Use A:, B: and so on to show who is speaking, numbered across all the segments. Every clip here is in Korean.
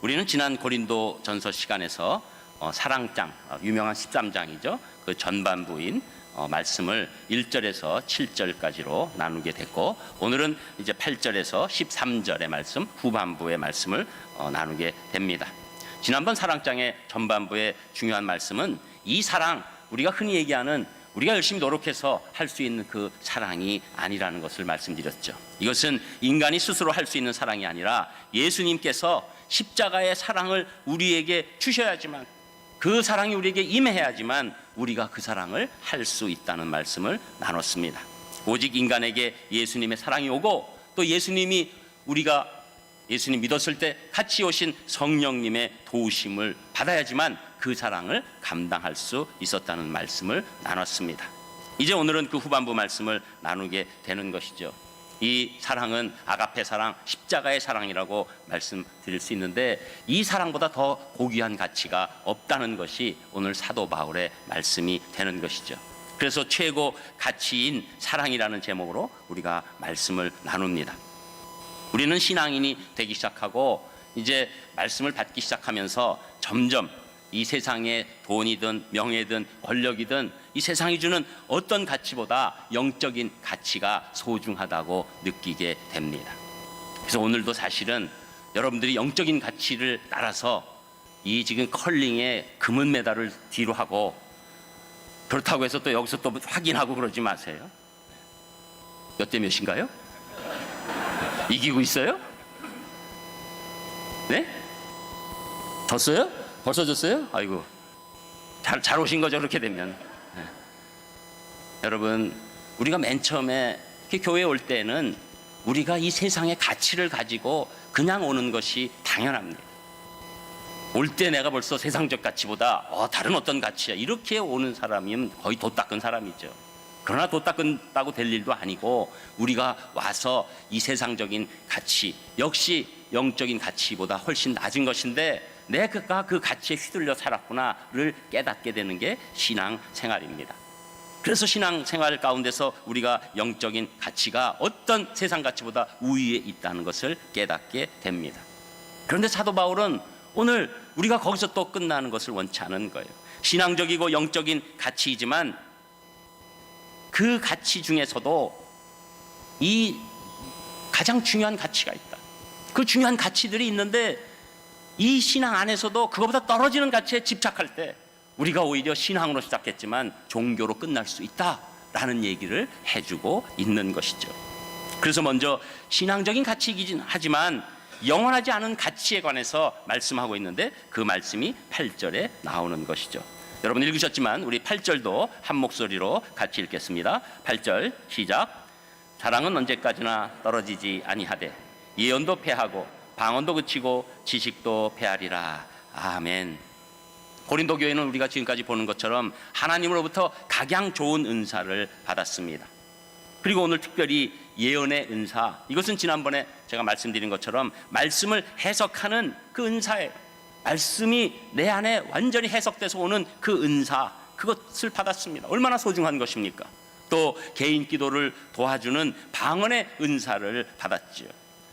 A: 우리는 지난 고린도 전서 시간에서 사랑장, 유명한 13장이죠. 그 전반부인 말씀을 1절에서 7절까지로 나누게 됐고, 오늘은 이제 8절에서 13절의 말씀, 후반부의 말씀을 나누게 됩니다. 지난번 사랑장의 전반부의 중요한 말씀은 이 사랑, 우리가 흔히 얘기하는 우리가 열심히 노력해서 할 수 있는 그 사랑이 아니라는 것을 말씀드렸죠. 이것은 인간이 스스로 할 수 있는 사랑이 아니라 예수님께서 십자가의 사랑을 우리에게 주셔야지만, 그 사랑이 우리에게 임해야지만 우리가 그 사랑을 할 수 있다는 말씀을 나눴습니다. 오직 인간에게 예수님의 사랑이 오고, 또 예수님이 우리가 예수님 믿었을 때 같이 오신 성령님의 도우심을 받아야지만 그 사랑을 감당할 수 있었다는 말씀을 나눴습니다. 이제 오늘은 그 후반부 말씀을 나누게 되는 것이죠. 이 사랑은 아가페 사랑, 십자가의 사랑이라고 말씀드릴 수 있는데, 이 사랑보다 더 고귀한 가치가 없다는 것이 오늘 사도 바울의 말씀이 되는 것이죠. 그래서 최고 가치인 사랑이라는 제목으로 우리가 말씀을 나눕니다. 우리는 신앙인이 되기 시작하고 이제 말씀을 받기 시작하면서 점점 이 세상의 돈이든 명예든 권력이든 이 세상이 주는 어떤 가치보다 영적인 가치가 소중하다고 느끼게 됩니다. 그래서 오늘도 사실은 여러분들이 영적인 가치를 따라서 이 지금 컬링의 금은 메달을 뒤로 하고, 그렇다고 해서 또 여기서 또 확인하고 그러지 마세요. 몇 대 몇인가요? 이기고 있어요? 네? 졌어요? 벌써 졌어요? 아이고, 잘 오신 거죠, 그렇게 되면. 네. 여러분, 우리가 맨 처음에 교회에 올 때는 우리가 이 세상의 가치를 가지고 그냥 오는 것이 당연합니다. 올 때 내가 벌써 세상적 가치보다 다른 어떤 가치야, 이렇게 오는 사람이면 거의 돛 닦은 사람이죠. 그러나 돛 닦은다고 될 일도 아니고, 우리가 와서 이 세상적인 가치, 역시 영적인 가치보다 훨씬 낮은 것인데 내가 그 가치에 휘둘려 살았구나를 깨닫게 되는 게 신앙생활입니다. 그래서 신앙생활 가운데서 우리가 영적인 가치가 어떤 세상 가치보다 우위에 있다는 것을 깨닫게 됩니다. 그런데 사도 바울은 오늘 우리가 거기서 또 끝나는 것을 원치 않은 거예요. 신앙적이고 영적인 가치이지만 그 가치 중에서도 이 가장 중요한 가치가 있다. 그 중요한 가치들이 있는데 이 신앙 안에서도 그거보다 떨어지는 가치에 집착할 때 우리가 오히려 신앙으로 시작했지만 종교로 끝날 수 있다라는 얘기를 해주고 있는 것이죠. 그래서 먼저 신앙적인 가치이긴 하지만 영원하지 않은 가치에 관해서 말씀하고 있는데, 그 말씀이 8절에 나오는 것이죠. 여러분 읽으셨지만 우리 8절도 한 목소리로 같이 읽겠습니다. 8절 시작. 사랑은 언제까지나 떨어지지 아니하되 예언도 패하고 방언도 그치고 지식도 패하리라. 아멘. 고린도 교회는 우리가 지금까지 보는 것처럼 하나님으로부터 각양 좋은 은사를 받았습니다. 그리고 오늘 특별히 예언의 은사, 이것은 지난번에 제가 말씀드린 것처럼 말씀을 해석하는 그 은사예요. 말씀이 내 안에 완전히 해석돼서 오는 그 은사, 그것을 받았습니다. 얼마나 소중한 것입니까? 또 개인 기도를 도와주는 방언의 은사를 받았지요.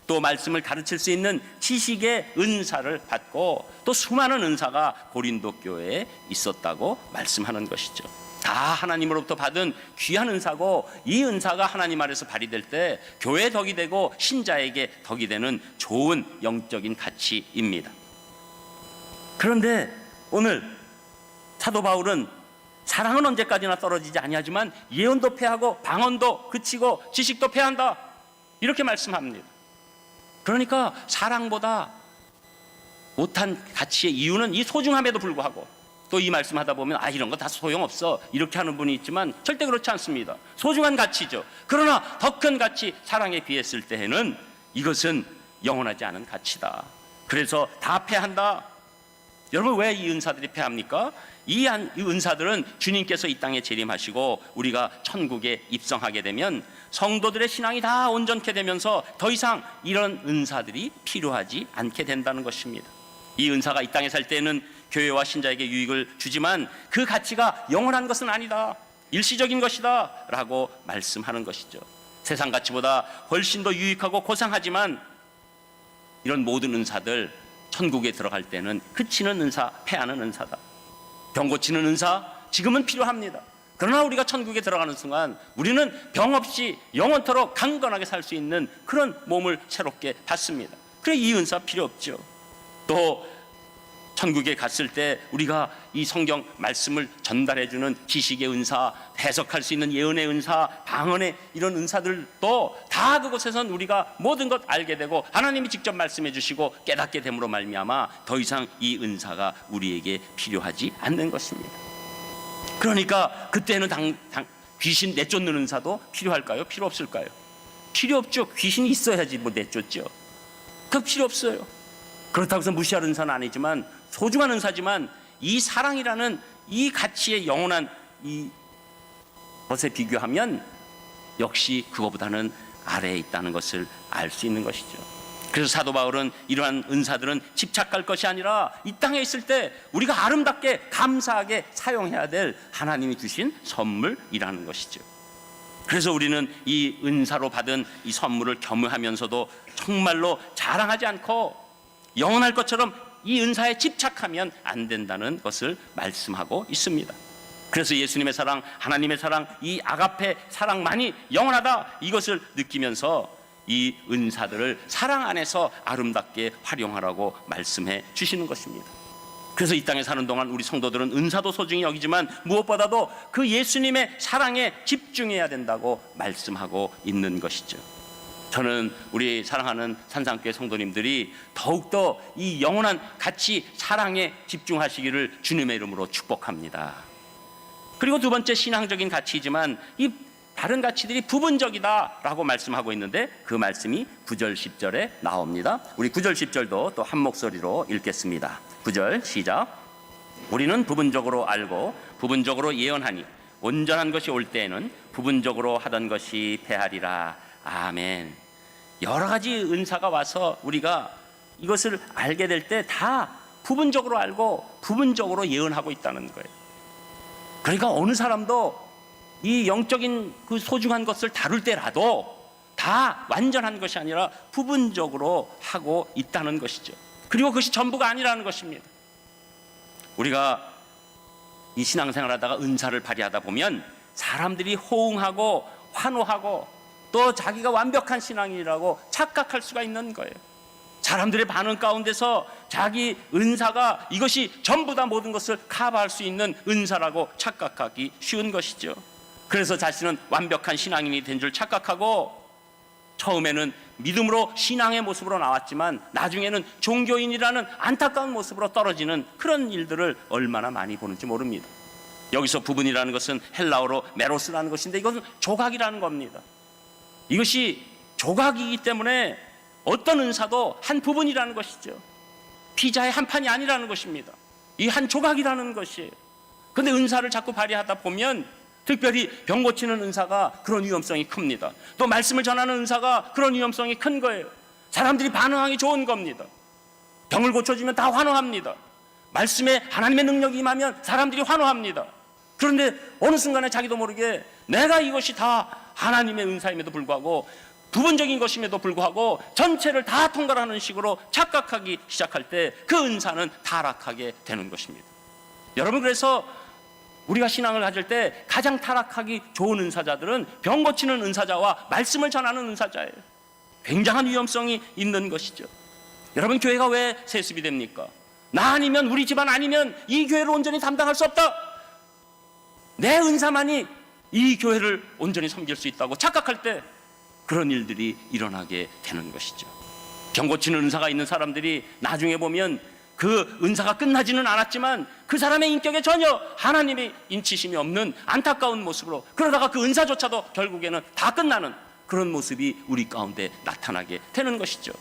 A: 또 말씀을 가르칠 수 있는 지식의 은사를 받고, 또 수많은 은사가 고린도 교회에 있었다고 말씀하는 것이죠. 다 하나님으로부터 받은 귀한 은사고, 이 은사가 하나님 아래서 발휘될 때 교회의 덕이 되고 신자에게 덕이 되는 좋은 영적인 가치입니다. 그런데 오늘 사도 바울은 사랑은 언제까지나 떨어지지 아니하지만 예언도 패하고 방언도 그치고 지식도 패한다, 이렇게 말씀합니다. 그러니까 사랑보다 못한 가치의 이유는 이 소중함에도 불구하고, 또 이 말씀하다 보면 이런 거 다 소용없어 이렇게 하는 분이 있지만 절대 그렇지 않습니다. 소중한 가치죠. 그러나 더 큰 가치, 사랑에 비했을 때에는 이것은 영원하지 않은 가치다. 그래서 다 패한다. 여러분, 왜 이 은사들이 패합니까? 이 은사들은 주님께서 이 땅에 재림하시고 우리가 천국에 입성하게 되면 성도들의 신앙이 다 온전케 되면서 더 이상 이런 은사들이 필요하지 않게 된다는 것입니다. 이 은사가 이 땅에 살 때는 교회와 신자에게 유익을 주지만 그 가치가 영원한 것은 아니다, 일시적인 것이다 라고 말씀하는 것이죠. 세상 가치보다 훨씬 더 유익하고 고상하지만 이런 모든 은사들 천국에 들어갈 때는 그치는 은사, 패하는 은사다. 병 고치는 은사 지금은 필요합니다. 그러나 우리가 천국에 들어가는 순간 우리는 병 없이 영원토록 강건하게 살 수 있는 그런 몸을 새롭게 받습니다. 그래 이 은사 필요 없죠. 또 천국에 갔을 때 우리가 이 성경 말씀을 전달해주는 지식의 은사, 해석할 수 있는 예언의 은사, 방언의 이런 은사들도 다 그곳에선 우리가 모든 것 알게 되고 하나님이 직접 말씀해 주시고 깨닫게 됨으로 말미암아 더 이상 이 은사가 우리에게 필요하지 않는 것입니다. 그러니까 그때는 귀신 내쫓는 은사도 필요할까요? 필요 없을까요? 필요 없죠. 귀신이 있어야지 뭐 내쫓죠. 그 필요 없어요. 그렇다고 해서 무시할 은사는 아니지만 소중한 은사지만 이 사랑이라는 이 가치의 영원한 이 것에 비교하면 역시 그거보다는 아래에 있다는 것을 알 수 있는 것이죠. 그래서 사도 바울은 이러한 은사들은 집착할 것이 아니라 이 땅에 있을 때 우리가 아름답게 감사하게 사용해야 될 하나님이 주신 선물이라는 것이죠. 그래서 우리는 이 은사로 받은 이 선물을 겸유하면서도 정말로 자랑하지 않고 영원할 것처럼 이 은사에 집착하면 안 된다는 것을 말씀하고 있습니다. 그래서 예수님의 사랑, 하나님의 사랑, 이 아가페 사랑만이 영원하다 이것을 느끼면서 이 은사들을 사랑 안에서 아름답게 활용하라고 말씀해 주시는 것입니다. 그래서 이 땅에 사는 동안 우리 성도들은 은사도 소중히 여기지만 무엇보다도 그 예수님의 사랑에 집중해야 된다고 말씀하고 있는 것이죠. 저는 우리 사랑하는 산상교회 성도님들이 더욱더 이 영원한 가치 사랑에 집중하시기를 주님의 이름으로 축복합니다. 그리고 두 번째 신앙적인 가치이지만 이 다른 가치들이 부분적이다라고 말씀하고 있는데 그 말씀이 9절 10절에 나옵니다. 우리 9절 10절도 또 한 목소리로 읽겠습니다. 9절 시작. 우리는 부분적으로 알고 부분적으로 예언하니 온전한 것이 올 때에는 부분적으로 하던 것이 패하리라. 아멘. 여러 가지 은사가 와서 우리가 이것을 알게 될 때 다 부분적으로 알고 부분적으로 예언하고 있다는 거예요. 그러니까 어느 사람도 이 영적인 그 소중한 것을 다룰 때라도 다 완전한 것이 아니라 부분적으로 하고 있다는 것이죠. 그리고 그것이 전부가 아니라는 것입니다. 우리가 이 신앙생활 하다가 은사를 발휘하다 보면 사람들이 호응하고 환호하고 또 자기가 완벽한 신앙인이라고 착각할 수가 있는 거예요. 사람들의 반응 가운데서 자기 은사가 이것이 전부 다 모든 것을 커버할 수 있는 은사라고 착각하기 쉬운 것이죠. 그래서 자신은 완벽한 신앙인이 된 줄 착각하고 처음에는 믿음으로 신앙의 모습으로 나왔지만 나중에는 종교인이라는 안타까운 모습으로 떨어지는 그런 일들을 얼마나 많이 보는지 모릅니다. 여기서 부분이라는 것은 헬라어로 메로스라는 것인데 이것은 조각이라는 겁니다. 이것이 조각이기 때문에 어떤 은사도 한 부분이라는 것이죠. 피자의 한 판이 아니라는 것입니다. 이 한 조각이라는 것이에요. 그런데 은사를 자꾸 발휘하다 보면 특별히 병 고치는 은사가 그런 위험성이 큽니다. 또 말씀을 전하는 은사가 그런 위험성이 큰 거예요. 사람들이 반응하기 좋은 겁니다. 병을 고쳐주면 다 환호합니다. 말씀에 하나님의 능력이 임하면 사람들이 환호합니다. 그런데 어느 순간에 자기도 모르게 내가 이것이 다 하나님의 은사임에도 불구하고 부분적인 것임에도 불구하고 전체를 다 통달하는 식으로 착각하기 시작할 때 그 은사는 타락하게 되는 것입니다. 여러분, 그래서 우리가 신앙을 가질 때 가장 타락하기 좋은 은사자들은 병 고치는 은사자와 말씀을 전하는 은사자예요. 굉장한 위험성이 있는 것이죠. 여러분, 교회가 왜 세습이 됩니까? 나 아니면, 우리 집안 아니면 이 교회를 온전히 담당할 수 없다. 내 은사만이 이 교회를 온전히 섬길 수 있다고 착각할 때 그런 일들이 일어나게 되는 것이죠. 병 고치는 은사가 있는 사람들이 나중에 보면 그 은사가 끝나지는 않았지만 그 사람의 인격에 전혀 하나님의 인치심이 없는 안타까운 모습으로, 그러다가 그 은사조차도 결국에는 다 끝나는 그런 모습이 우리 가운데 나타나게 되는 것이죠.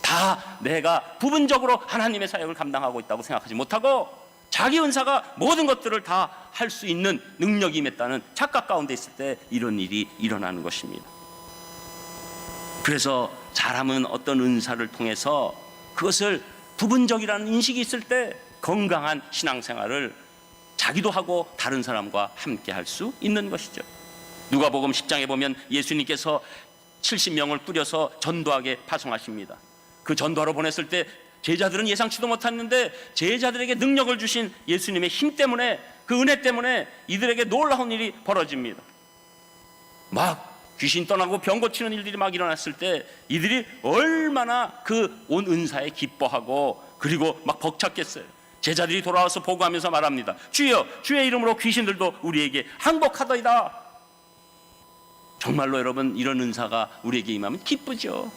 A: 다 내가 부분적으로 하나님의 사역을 감당하고 있다고 생각하지 못하고 자기 은사가 모든 것들을 다 할 수 있는 능력이 임했다는 착각 가운데 있을 때 이런 일이 일어나는 것입니다. 그래서 사람은 어떤 은사를 통해서 그것을 부분적이라는 인식이 있을 때 건강한 신앙생활을 자기도 하고 다른 사람과 함께 할 수 있는 것이죠. 누가복음 10장에 보면 예수님께서 70명을 꾸려서 전도하게 파송하십니다. 그 전도하러 보냈을 때 제자들은 예상치도 못했는데 제자들에게 능력을 주신 예수님의 힘 때문에, 그 은혜 때문에 이들에게 놀라운 일이 벌어집니다. 막 귀신 떠나고 병 고치는 일들이 막 일어났을 때 이들이 얼마나 그 온 은사에 기뻐하고 그리고 막 벅찼겠어요. 제자들이 돌아와서 보고하면서 말합니다. 주여, 주의 이름으로 귀신들도 우리에게 항복하더이다. 정말로 여러분, 이런 은사가 우리에게 임하면 기쁘죠.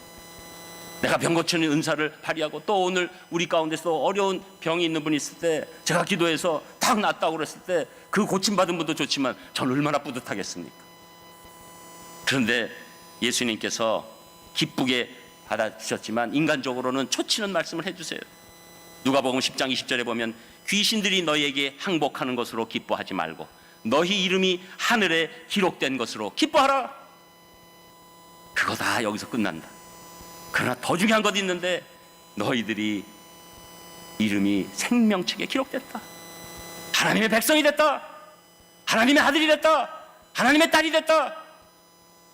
A: 내가 병 고치는 은사를 발휘하고 또 오늘 우리 가운데서 어려운 병이 있는 분이 있을 때 제가 기도해서 딱 낫다고 그랬을 때 그 고침받은 분도 좋지만 전 얼마나 뿌듯하겠습니까? 그런데 예수님께서 기쁘게 받아주셨지만 인간적으로는 초치는 말씀을 해주세요. 누가복음 10장 20절에 보면 귀신들이 너희에게 항복하는 것으로 기뻐하지 말고 너희 이름이 하늘에 기록된 것으로 기뻐하라. 그거 다 여기서 끝난다. 그러나 더 중요한 것이 있는데 너희들이 이름이 생명책에 기록됐다. 하나님의 백성이 됐다. 하나님의 아들이 됐다. 하나님의 딸이 됐다.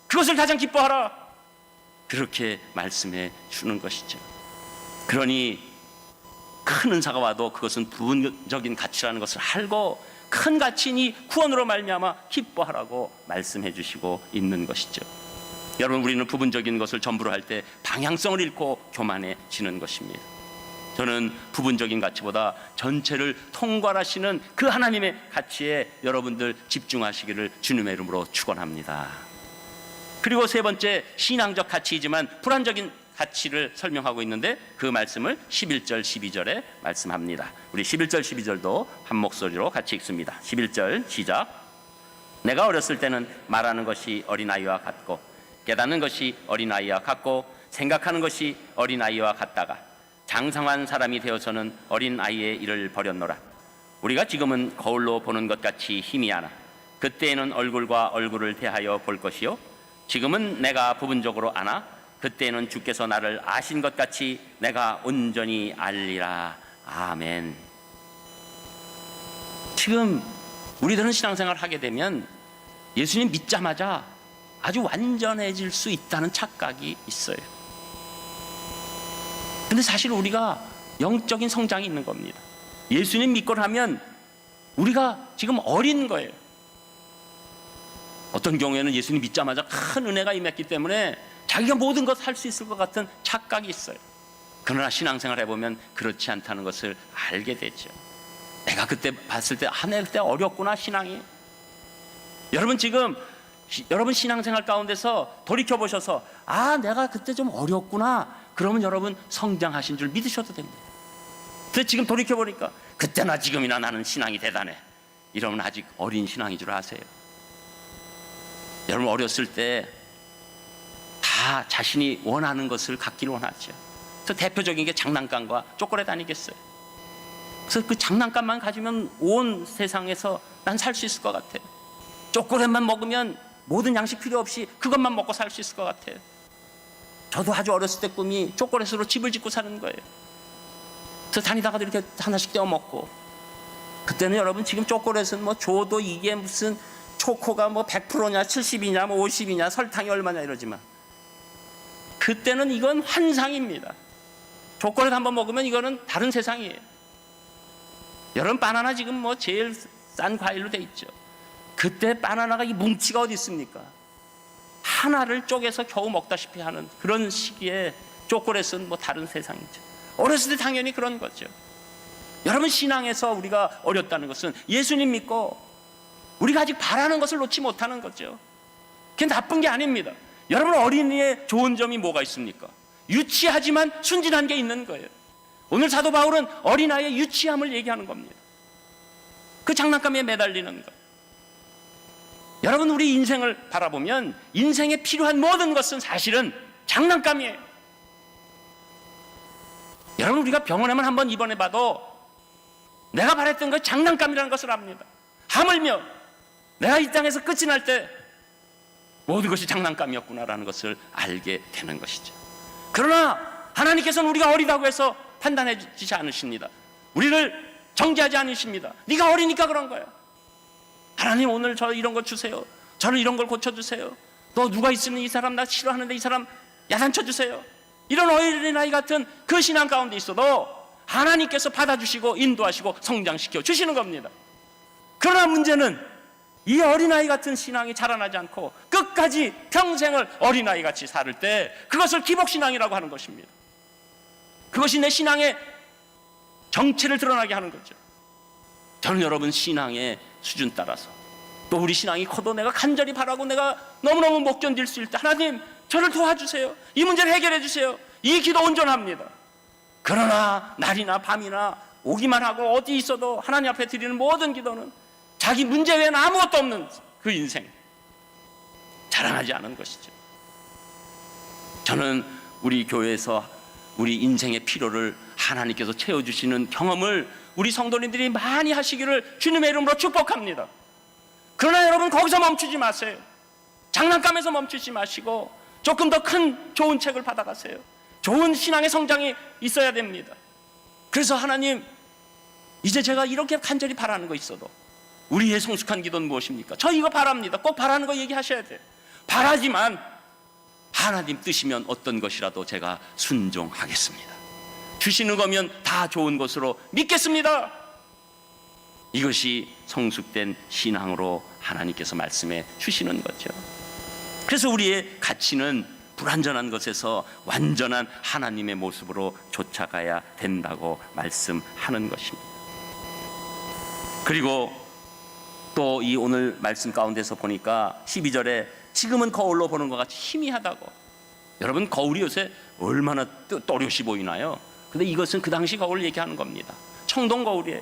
A: 그것을 가장 기뻐하라. 그렇게 말씀해 주는 것이죠. 그러니 큰 은사가 와도 그것은 부분적인 가치라는 것을 알고 큰 가치니 구원으로 말미암아 기뻐하라고 말씀해 주시고 있는 것이죠. 여러분, 우리는 부분적인 것을 전부로 할 때 방향성을 잃고 교만해지는 것입니다. 저는 부분적인 가치보다 전체를 통괄하시는 그 하나님의 가치에 여러분들 집중하시기를 주님의 이름으로 축원합니다. 그리고 세 번째, 신앙적 가치이지만 불안적인 가치를 설명하고 있는데 그 말씀을 11절 12절에 말씀합니다. 우리 11절 12절도 한 목소리로 같이 읽습니다. 11절 시작. 내가 어렸을 때는 말하는 것이 어린아이와 같고 깨닫는 것이 어린아이와 같고 생각하는 것이 어린아이와 같다가 장성한 사람이 되어서는 어린아이의 일을 버렸노라. 우리가 지금은 거울로 보는 것 같이 희미하나 그때에는 얼굴과 얼굴을 대하여 볼 것이요 지금은 내가 부분적으로 아나 그때에는 주께서 나를 아신 것 같이 내가 온전히 알리라. 아멘. 지금 우리들은 신앙생활을 하게 되면 예수님 믿자마자 아주 완전해질 수 있다는 착각이 있어요. 근데 사실 우리가 영적인 성장이 있는 겁니다. 예수님 믿고 하면 우리가 지금 어린 거예요. 어떤 경우에는 예수님 믿자마자 큰 은혜가 임했기 때문에 자기가 모든 것 할 수 있을 것 같은 착각이 있어요. 그러나 신앙생활 해보면 그렇지 않다는 것을 알게 되죠. 내가 그때 봤을 때 내가 그때 어렵구나 신앙이. 여러분 지금 여러분 신앙생활 가운데서 돌이켜보셔서 내가 그때 좀 어렵구나, 그러면 여러분 성장하신 줄 믿으셔도 됩니다. 근데 지금 돌이켜보니까 그때나 지금이나 나는 신앙이 대단해, 이러면 아직 어린 신앙인 줄 아세요. 여러분 어렸을 때 다 자신이 원하는 것을 갖기를 원하죠. 그래서 대표적인 게 장난감과 초콜릿 아니겠어요. 그래서 그 장난감만 가지면 온 세상에서 난 살 수 있을 것 같아요. 초콜릿만 먹으면 모든 양식 필요 없이 그것만 먹고 살 수 있을 것 같아요. 저도 아주 어렸을 때 꿈이 초콜릿으로 집을 짓고 사는 거예요. 그래서 다니다가도 이렇게 하나씩 떼어 먹고. 그때는 여러분 지금 초콜릿은 뭐 줘도 이게 무슨 초코가 뭐 100%냐 70이냐 뭐 50이냐 설탕이 얼마냐 이러지만 그때는 이건 환상입니다. 초콜릿 한번 먹으면 이거는 다른 세상이에요. 여러분 바나나 지금 뭐 제일 싼 과일로 돼 있죠. 그때 바나나가 이 뭉치가 어디 있습니까? 하나를 쪼개서 겨우 먹다시피 하는 그런 시기에 초콜릿은 뭐 다른 세상이죠. 어렸을 때 당연히 그런 거죠. 여러분 신앙에서 우리가 어렵다는 것은 예수님 믿고 우리가 아직 바라는 것을 놓지 못하는 거죠. 그게 나쁜 게 아닙니다. 여러분 어린이의 좋은 점이 뭐가 있습니까? 유치하지만 순진한 게 있는 거예요. 오늘 사도 바울은 어린아이의 유치함을 얘기하는 겁니다. 그 장난감에 매달리는 것. 여러분 우리 인생을 바라보면 인생에 필요한 모든 것은 사실은 장난감이에요. 여러분 우리가 병원에만 한번 입원해봐도 내가 바랬던 건 장난감이라는 것을 압니다. 하물며 내가 이 땅에서 끝이 날 때 모든 것이 장난감이었구나라는 것을 알게 되는 것이죠. 그러나 하나님께서는 우리가 어리다고 해서 판단해 주지 않으십니다. 우리를 정죄하지 않으십니다. 네가 어리니까 그런 거야. 하나님 오늘 저 이런 거 주세요. 저를 이런 걸 고쳐주세요. 너 누가 있으면 이 사람 나 싫어하는데 이 사람 야단쳐 주세요. 이런 어린아이 같은 그 신앙 가운데 있어도 하나님께서 받아주시고 인도하시고 성장시켜 주시는 겁니다. 그러나 문제는 이 어린아이 같은 신앙이 자라나지 않고 끝까지 평생을 어린아이 같이 살 때 그것을 기복신앙이라고 하는 것입니다. 그것이 내 신앙의 정체를 드러나게 하는 거죠. 저는 여러분 신앙의 수준 따라서 또 우리 신앙이 커도 내가 간절히 바라고 내가 너무너무 못 견딜 수 있을 때 하나님 저를 도와주세요. 이 문제를 해결해 주세요. 이 기도 온전합니다. 그러나 날이나 밤이나 오기만 하고 어디 있어도 하나님 앞에 드리는 모든 기도는 자기 문제 외에는 아무것도 없는 그 인생, 자라나지 않은 것이죠. 저는 우리 교회에서 우리 인생의 필요를 하나님께서 채워주시는 경험을 우리 성도님들이 많이 하시기를 주님의 이름으로 축복합니다. 그러나 여러분 거기서 멈추지 마세요. 장난감에서 멈추지 마시고 조금 더 큰 좋은 책을 받아가세요. 좋은 신앙의 성장이 있어야 됩니다. 그래서 하나님, 이제 제가 이렇게 간절히 바라는 거 있어도 우리의 성숙한 기도는 무엇입니까? 저 이거 바랍니다. 꼭 바라는 거 얘기하셔야 돼요. 바라지만 하나님 뜻이면 어떤 것이라도 제가 순종하겠습니다. 주시는 거면 다 좋은 것으로 믿겠습니다. 이것이 성숙된 신앙으로 하나님께서 말씀해 주시는 거죠. 그래서 우리의 가치는 불완전한 것에서 완전한 하나님의 모습으로 쫓아가야 된다고 말씀하는 것입니다. 그리고 또 이 오늘 말씀 가운데서 보니까 12절에 지금은 거울로 보는 것 같이 희미하다고. 여러분 거울이 요새 얼마나 또렷이 보이나요? 근데 이것은 그 당시 거울 얘기하는 겁니다. 청동 거울이에요.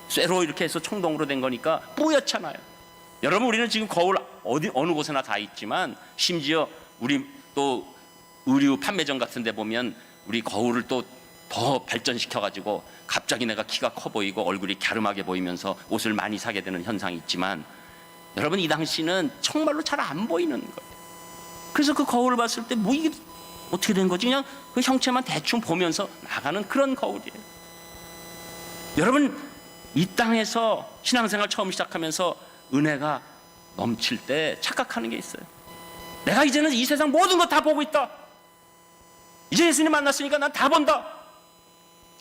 A: 쇠로 이렇게 해서 청동으로 된 거니까 뿌옇잖아요. 여러분 우리는 지금 거울 어느 곳에나 다 있지만 심지어 우리 또 의류 판매점 같은 데 보면 우리 거울을 또 더 발전시켜가지고 갑자기 내가 키가 커 보이고 얼굴이 갸름하게 보이면서 옷을 많이 사게 되는 현상이 있지만 여러분 이 당시는 정말로 잘 안 보이는 거예요. 그래서 그 거울을 봤을 때 뭐 이게 어떻게 된 거지? 그냥 그 형체만 대충 보면서 나가는 그런 거울이에요. 여러분 이 땅에서 신앙생활 처음 시작하면서 은혜가 넘칠 때 착각하는 게 있어요. 내가 이제는 이 세상 모든 거 다 보고 있다. 이제 예수님 만났으니까 난 다 본다.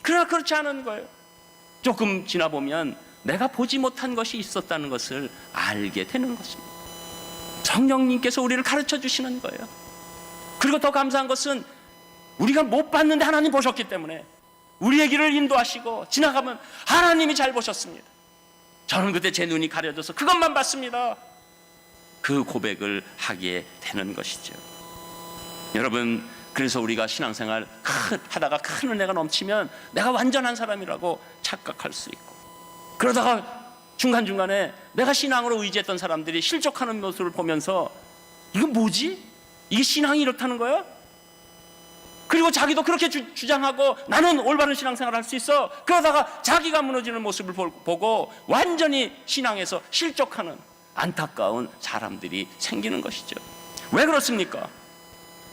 A: 그러나 그렇지 않은 거예요. 조금 지나보면 내가 보지 못한 것이 있었다는 것을 알게 되는 것입니다. 성령님께서 우리를 가르쳐 주시는 거예요. 그리고 더 감사한 것은 우리가 못 봤는데 하나님 보셨기 때문에 우리의 길을 인도하시고 지나가면 하나님이 잘 보셨습니다. 저는 그때 제 눈이 가려져서 그것만 봤습니다. 그 고백을 하게 되는 것이죠. 여러분 그래서 우리가 신앙생활 하다가 큰 은혜가 넘치면 내가 완전한 사람이라고 착각할 수 있고 그러다가 중간중간에 내가 신앙으로 의지했던 사람들이 실족하는 모습을 보면서 이건 뭐지? 이게 신앙이 이렇다는 거야? 그리고 자기도 그렇게 주장하고 나는 올바른 신앙생활을 할 수 있어. 그러다가 자기가 무너지는 모습을 보고 완전히 신앙에서 실족하는 안타까운 사람들이 생기는 것이죠. 왜 그렇습니까?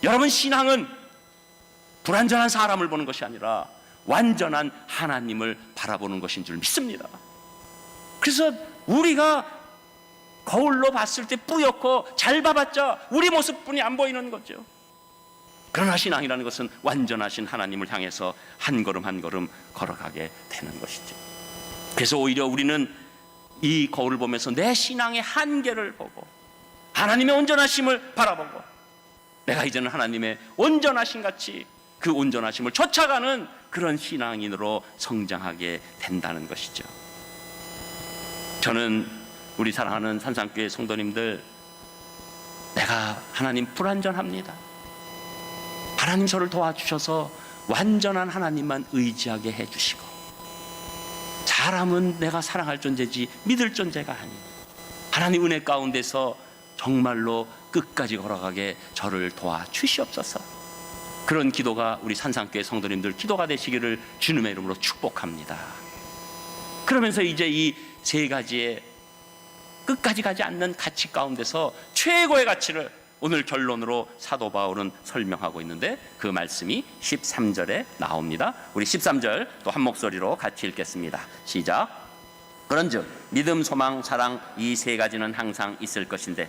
A: 여러분 신앙은 불완전한 사람을 보는 것이 아니라 완전한 하나님을 바라보는 것인 줄 믿습니다. 그래서 우리가 거울로 봤을 때 뿌옇고 잘 봐봤자 우리 모습뿐이 안 보이는 거죠. 그러나 신앙이라는 것은 완전하신 하나님을 향해서 한 걸음 한 걸음 걸어가게 되는 것이죠. 그래서 오히려 우리는 이 거울을 보면서 내 신앙의 한계를 보고 하나님의 온전하심을 바라보고 내가 이제는 하나님의 온전하심 같이 그 온전하심을 쫓아가는 그런 신앙인으로 성장하게 된다는 것이죠. 저는 우리 사랑하는 산상교회 성도님들, 내가 하나님 불완전합니다. 하나님 저를 도와주셔서 완전한 하나님만 의지하게 해주시고 사람은 내가 사랑할 존재지 믿을 존재가 아닌 하나님 은혜 가운데서 정말로 끝까지 걸어가게 저를 도와주시옵소서. 그런 기도가 우리 산상교회 성도님들 기도가 되시기를 주님의 이름으로 축복합니다. 그러면서 이제 이 세 가지의 끝까지 가지 않는 가치 가운데서 최고의 가치를 오늘 결론으로 사도 바울은 설명하고 있는데 그 말씀이 13절에 나옵니다. 우리 13절 또 한 목소리로 같이 읽겠습니다. 시작. 그런즉 믿음, 소망, 사랑 이 세 가지는 항상 있을 것인데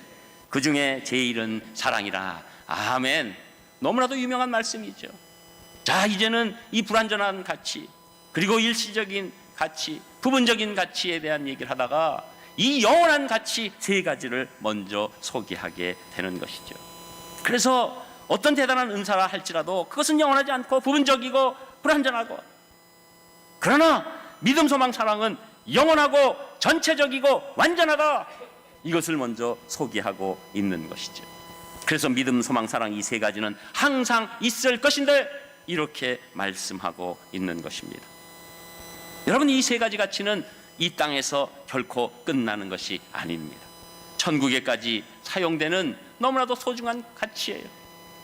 A: 그 중에 제일은 사랑이라. 아멘. 너무나도 유명한 말씀이죠. 자, 이제는 이 불완전한 가치, 그리고 일시적인 가치, 부분적인 가치에 대한 얘기를 하다가 이 영원한 가치 세 가지를 먼저 소개하게 되는 것이죠. 그래서 어떤 대단한 은사라 할지라도 그것은 영원하지 않고 부분적이고 불완전하고, 그러나 믿음, 소망, 사랑은 영원하고 전체적이고 완전하다, 이것을 먼저 소개하고 있는 것이죠. 그래서 믿음, 소망, 사랑 이 세 가지는 항상 있을 것인데 이렇게 말씀하고 있는 것입니다. 여러분, 이 세 가지 가치는 이 땅에서 결코 끝나는 것이 아닙니다. 천국에까지 사용되는 너무나도 소중한 가치예요.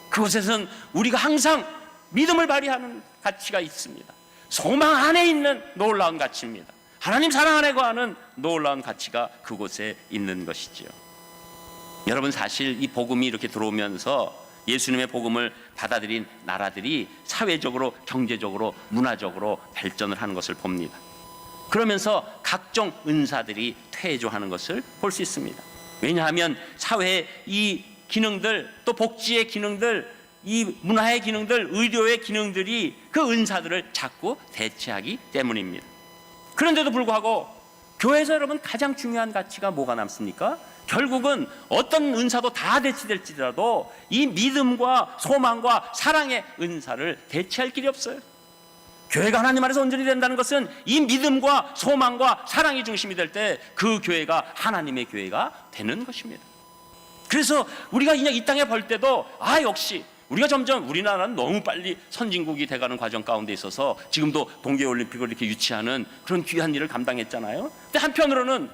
A: 그곳에서는 우리가 항상 믿음을 발휘하는 가치가 있습니다. 소망 안에 있는 놀라운 가치입니다. 하나님 사랑 안에 거하는 놀라운 가치가 그곳에 있는 것이지요. 여러분, 사실 이 복음이 이렇게 들어오면서 예수님의 복음을 받아들인 나라들이 사회적으로, 경제적으로, 문화적으로 발전을 하는 것을 봅니다. 그러면서 각종 은사들이 퇴조하는 것을 볼 수 있습니다. 왜냐하면 사회의 이 기능들, 또 복지의 기능들, 이 문화의 기능들, 의료의 기능들이 그 은사들을 자꾸 대체하기 때문입니다. 그런데도 불구하고 교회에서 여러분 가장 중요한 가치가 뭐가 남습니까? 결국은 어떤 은사도 다 대체될지라도 이 믿음과 소망과 사랑의 은사를 대체할 길이 없어요. 교회가 하나님 안에서 온전히 된다는 것은 이 믿음과 소망과 사랑이 중심이 될 때 그 교회가 하나님의 교회가 되는 것입니다. 그래서 우리가 이 땅에 볼 때도 역시 우리가 점점, 우리나라는 너무 빨리 선진국이 돼가는 과정 가운데 있어서 지금도 동계올림픽을 이렇게 유치하는 그런 귀한 일을 감당했잖아요. 근데 한편으로는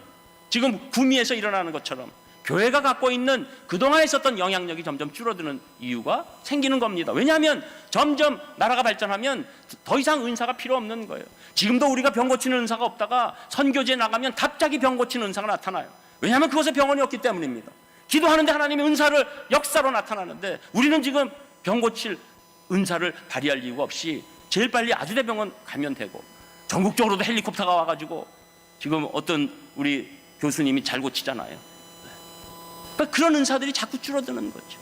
A: 지금 구미에서 일어나는 것처럼 교회가 갖고 있는 그동안 있었던 영향력이 점점 줄어드는 이유가 생기는 겁니다. 왜냐하면 점점 나라가 발전하면 더 이상 은사가 필요 없는 거예요. 지금도 우리가 병 고치는 은사가 없다가 선교지에 나가면 갑자기 병 고치는 은사가 나타나요. 왜냐하면 그곳에 병원이 없기 때문입니다. 기도하는데 하나님의 은사를 역사로 나타나는데 우리는 지금 병 고칠 은사를 발휘할 이유가 없이 제일 빨리 아주대병원 가면 되고, 전국적으로도 헬리콥터가 와가지고 지금 어떤 우리 교수님이 잘 고치잖아요. 그러니까 그런 은사들이 자꾸 줄어드는 거죠.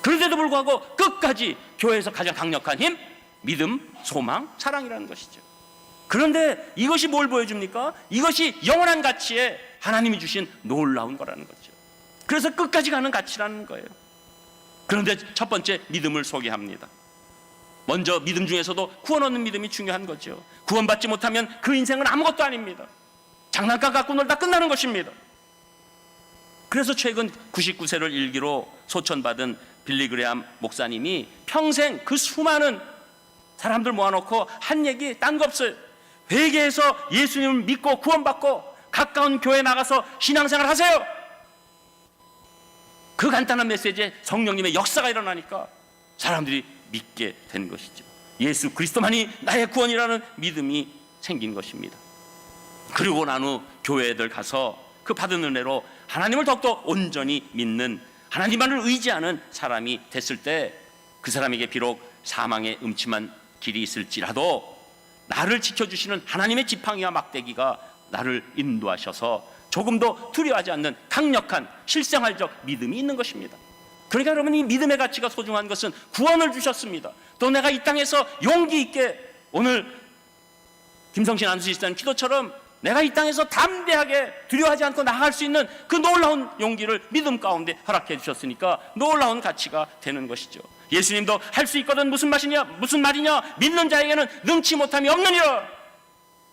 A: 그런데도 불구하고 끝까지 교회에서 가장 강력한 힘, 믿음, 소망, 사랑이라는 것이죠. 그런데 이것이 뭘 보여줍니까? 이것이 영원한 가치에 하나님이 주신 놀라운 거라는 거죠. 그래서 끝까지 가는 가치라는 거예요. 그런데 첫 번째 믿음을 소개합니다. 먼저 믿음 중에서도 구원 얻는 믿음이 중요한 거죠. 구원받지 못하면 그 인생은 아무것도 아닙니다. 장난감 갖고 놀다 끝나는 것입니다. 그래서 최근 99세를 일기로 소천받은 빌리그레암 목사님이 평생 그 수많은 사람들 모아놓고 한 얘기, 딴 거 없어요. 회개해서 예수님을 믿고 구원받고 가까운 교회 나가서 신앙생활 하세요. 그 간단한 메시지에 성령님의 역사가 일어나니까 사람들이 믿게 된 것이죠. 예수 그리스도만이 나의 구원이라는 믿음이 생긴 것입니다. 그리고 난 후 교회들 가서 그 받은 은혜로 하나님을 더욱더 온전히 믿는, 하나님만을 의지하는 사람이 됐을 때 그 사람에게 비록 사망의 음침한 길이 있을지라도 나를 지켜주시는 하나님의 지팡이와 막대기가 나를 인도하셔서 조금도 두려워하지 않는 강력한 실생활적 믿음이 있는 것입니다. 그러니까 여러분, 이 믿음의 가치가 소중한 것은 구원을 주셨습니다. 또 내가 이 땅에서 용기 있게, 오늘 김성신 안수시스타는 기도처럼 내가 이 땅에서 담대하게 두려워하지 않고 나아갈 수 있는 그 놀라운 용기를 믿음 가운데 허락해 주셨으니까 놀라운 가치가 되는 것이죠. 예수님도 할 수 있거든 무슨 말이냐, 믿는 자에게는 능치 못함이 없느니라.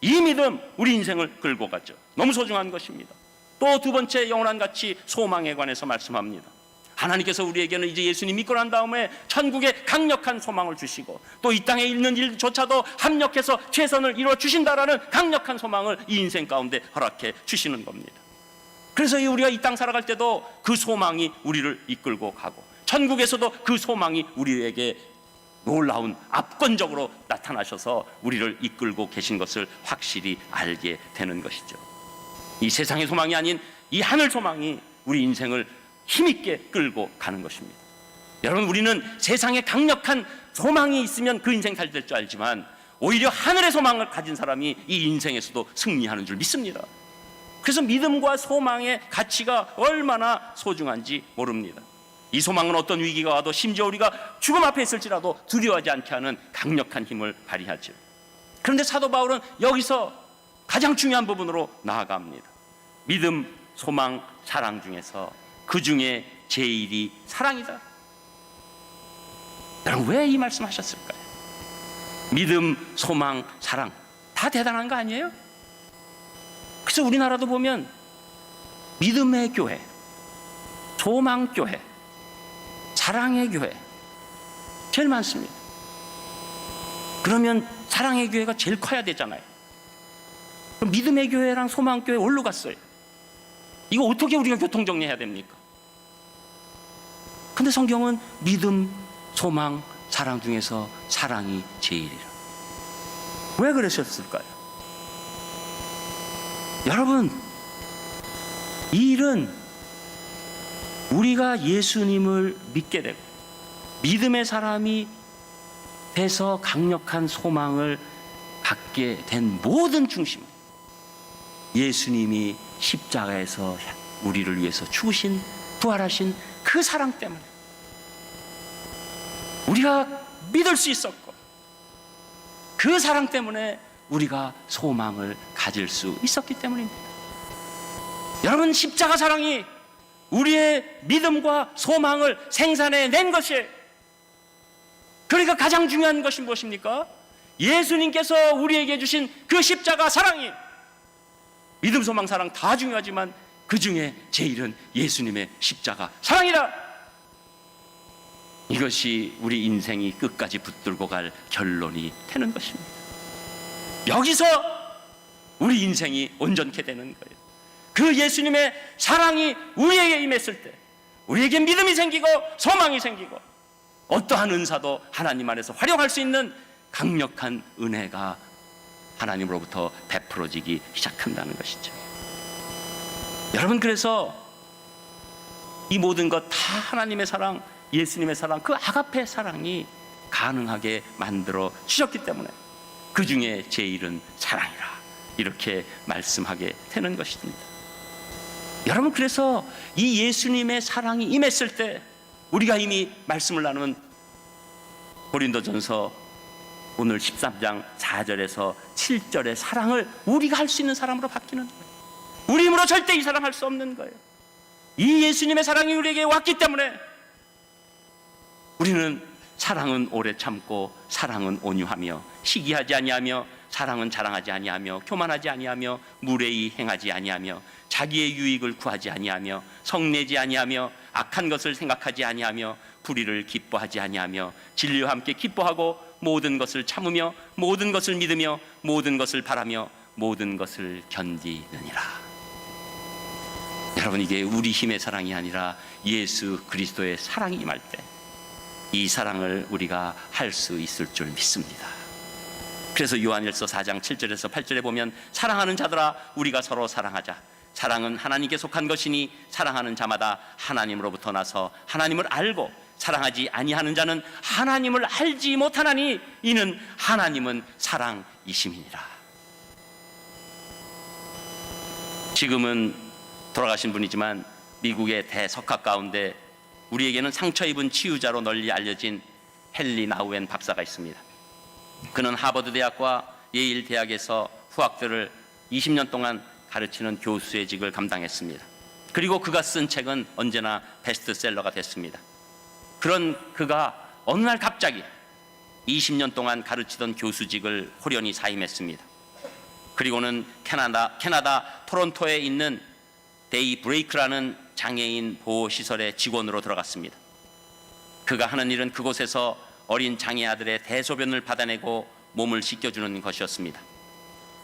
A: 이 믿음 우리 인생을 끌고 가죠. 너무 소중한 것입니다. 또 두 번째 영원한 가치, 소망에 관해서 말씀합니다. 하나님께서 우리에게는 이제 예수님 믿고 난 다음에 천국에 강력한 소망을 주시고 또 이 땅에 있는 일조차도 합력해서 최선을 이루어 주신다라는 강력한 소망을 이 인생 가운데 허락해 주시는 겁니다. 그래서 우리가 이 땅 살아갈 때도 그 소망이 우리를 이끌고 가고, 천국에서도 그 소망이 우리에게 놀라운 압권적으로 나타나셔서 우리를 이끌고 계신 것을 확실히 알게 되는 것이죠. 이 세상의 소망이 아닌 이 하늘 소망이 우리 인생을 힘있게 끌고 가는 것입니다. 여러분, 우리는 세상에 강력한 소망이 있으면 그 인생 잘 될 줄 알지만 오히려 하늘의 소망을 가진 사람이 이 인생에서도 승리하는 줄 믿습니다. 그래서 믿음과 소망의 가치가 얼마나 소중한지 모릅니다. 이 소망은 어떤 위기가 와도 심지어 우리가 죽음 앞에 있을지라도 두려워하지 않게 하는 강력한 힘을 발휘하죠. 그런데 사도 바울은 여기서 가장 중요한 부분으로 나아갑니다. 믿음, 소망, 사랑 중에서 그 중에 제일이 사랑이다. 여러분, 왜 이 말씀하셨을까요? 믿음, 소망, 사랑 다 대단한 거 아니에요? 그래서 우리나라도 보면 믿음의 교회, 소망 교회, 사랑의 교회 제일 많습니다. 그러면 사랑의 교회가 제일 커야 되잖아요. 그럼 믿음의 교회랑 소망 교회 어디로 갔어요? 이거 어떻게 우리가 교통정리해야 됩니까? 근데 성경은 믿음, 소망, 사랑 중에서 사랑이 제일이라. 왜 그러셨을까요? 여러분, 이 일은 우리가 예수님을 믿게 되고 믿음의 사람이 돼서 강력한 소망을 갖게 된 모든 중심은 예수님이 십자가에서 우리를 위해서 죽으신, 부활하신 그 사랑 때문에 우리가 믿을 수 있었고, 그 사랑 때문에 우리가 소망을 가질 수 있었기 때문입니다. 여러분, 십자가 사랑이 우리의 믿음과 소망을 생산해낸 것이에요. 그러니까 가장 중요한 것이 무엇입니까? 예수님께서 우리에게 주신 그 십자가 사랑이, 믿음, 소망, 사랑 다 중요하지만 그 중에 제일은 예수님의 십자가 사랑이다. 이것이 우리 인생이 끝까지 붙들고 갈 결론이 되는 것입니다. 여기서 우리 인생이 온전케 되는 거예요. 그 예수님의 사랑이 우리에게 임했을 때 우리에게 믿음이 생기고 소망이 생기고 어떠한 은사도 하나님 안에서 활용할 수 있는 강력한 은혜가 하나님으로부터 베풀어지기 시작한다는 것이죠. 여러분, 그래서 이 모든 것 다 하나님의 사랑, 예수님의 사랑, 그 아가페 사랑이 가능하게 만들어 주셨기 때문에 그 중에 제일은 사랑이라 이렇게 말씀하게 되는 것입니다. 여러분, 그래서 이 예수님의 사랑이 임했을 때 우리가 이미 말씀을 나누는 고린도전서 오늘 13장 4절에서 7절의 사랑을 우리가 할 수 있는 사람으로 바뀌는 거예요. 우리 힘으로 절대 이 사랑할 수 없는 거예요. 이 예수님의 사랑이 우리에게 왔기 때문에 우리는 사랑은 오래 참고, 사랑은 온유하며, 시기하지 아니하며, 사랑은 자랑하지 아니하며, 교만하지 아니하며, 무례히 행하지 아니하며, 자기의 유익을 구하지 아니하며, 성내지 아니하며, 악한 것을 생각하지 아니하며, 불의를 기뻐하지 아니하며, 진리와 함께 기뻐하고, 모든 것을 참으며, 모든 것을 믿으며, 모든 것을 바라며, 모든 것을 견디느니라. 여러분, 이게 우리 힘의 사랑이 아니라 예수 그리스도의 사랑이 임할 때 이 사랑을 우리가 할 수 있을 줄 믿습니다. 그래서 요한일서 4장 7절에서 8절에 보면, 사랑하는 자들아 우리가 서로 사랑하자. 사랑은 하나님께 속한 것이니 사랑하는 자마다 하나님으로부터 나서 하나님을 알고, 사랑하지 아니하는 자는 하나님을 알지 못하나니 이는 하나님은 사랑이심이니라. 지금은 돌아가신 분이지만 미국의 대석학 가운데 우리에게는 상처 입은 치유자로 널리 알려진 헨리 나우엔 박사가 있습니다. 그는 하버드 대학과 예일 대학에서 후학들을 20년 동안 가르치는 교수의 직을 감당했습니다. 그리고 그가 쓴 책은 언제나 베스트셀러가 됐습니다. 그런 그가 어느 날 갑자기 20년 동안 가르치던 교수직을 홀연히 사임했습니다. 그리고는 캐나다 토론토에 있는 데이 브레이크라는 장애인 보호시설의 직원으로 들어갔습니다. 그가 하는 일은 그곳에서 어린 장애 아들의 대소변을 받아내고 몸을 씻겨주는 것이었습니다.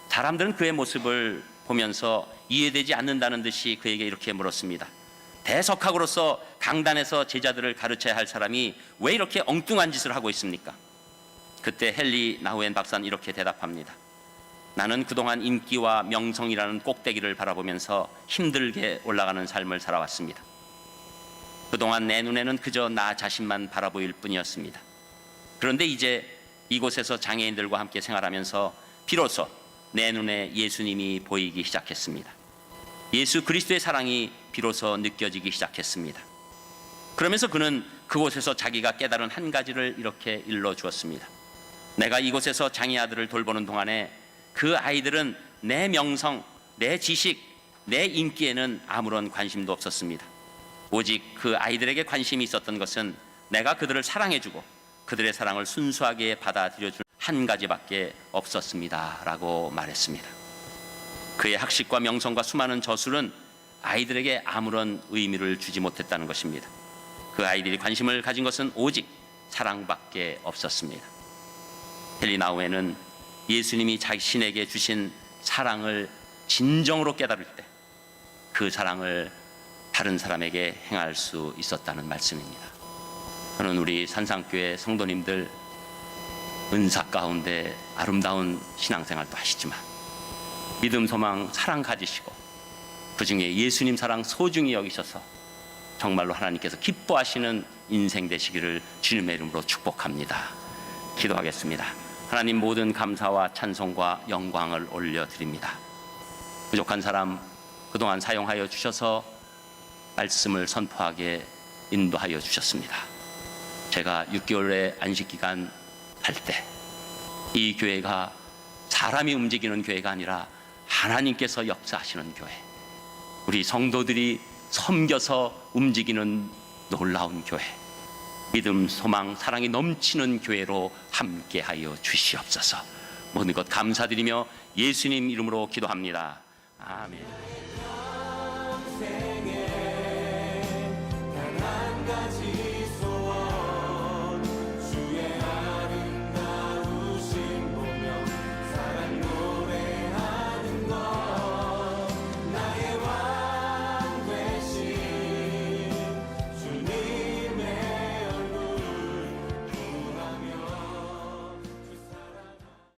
A: 사람들은 그의 모습을 보면서 이해되지 않는다는 듯이 그에게 이렇게 물었습니다. 대석학으로서 강단에서 제자들을 가르쳐야 할 사람이 왜 이렇게 엉뚱한 짓을 하고 있습니까? 그때 헨리 나우엔 박사는 이렇게 대답합니다. 나는 그동안 인기와 명성이라는 꼭대기를 바라보면서 힘들게 올라가는 삶을 살아왔습니다. 그동안 내 눈에는 그저 나 자신만 바라보일 뿐이었습니다. 그런데 이제 이곳에서 장애인들과 함께 생활하면서 비로소 내 눈에 예수님이 보이기 시작했습니다. 예수 그리스도의 사랑이 비로소 느껴지기 시작했습니다. 그러면서 그는 그곳에서 자기가 깨달은 한 가지를 이렇게 일러 주었습니다. 내가 이곳에서 장애 아들을 돌보는 동안에 그 아이들은 내 명성, 내 지식, 내 인기에는 아무런 관심도 없었습니다. 오직 그 아이들에게 관심이 있었던 것은 내가 그들을 사랑해주고 그들의 사랑을 순수하게 받아들여줄 한 가지밖에 없었습니다 라고 말했습니다. 그의 학식과 명성과 수많은 저술은 아이들에게 아무런 의미를 주지 못했다는 것입니다. 그 아이들이 관심을 가진 것은 오직 사랑밖에 없었습니다. 헬리나우에는 예수님이 자신에게 주신 사랑을 진정으로 깨달을 때 그 사랑을 다른 사람에게 행할 수 있었다는 말씀입니다. 저는 우리 산상교회 성도님들 은사 가운데 아름다운 신앙생활도 하시지만 믿음, 소망, 사랑 가지시고 그중에 예수님 사랑 소중히 여기셔서 정말로 하나님께서 기뻐하시는 인생 되시기를 주님의 이름으로 축복합니다. 기도하겠습니다. 하나님, 모든 감사와 찬송과 영광을 올려드립니다. 부족한 사람 그동안 사용하여 주셔서 말씀을 선포하게 인도하여 주셨습니다. 제가 6개월의 안식기간 할 때 이 교회가 사람이 움직이는 교회가 아니라 하나님께서 역사하시는 교회, 우리 성도들이 섬겨서 움직이는 놀라운 교회, 믿음, 소망, 사랑이 넘치는 교회로 함께하여 주시옵소서. 모든 것 감사드리며 예수님 이름으로 기도합니다. 아멘.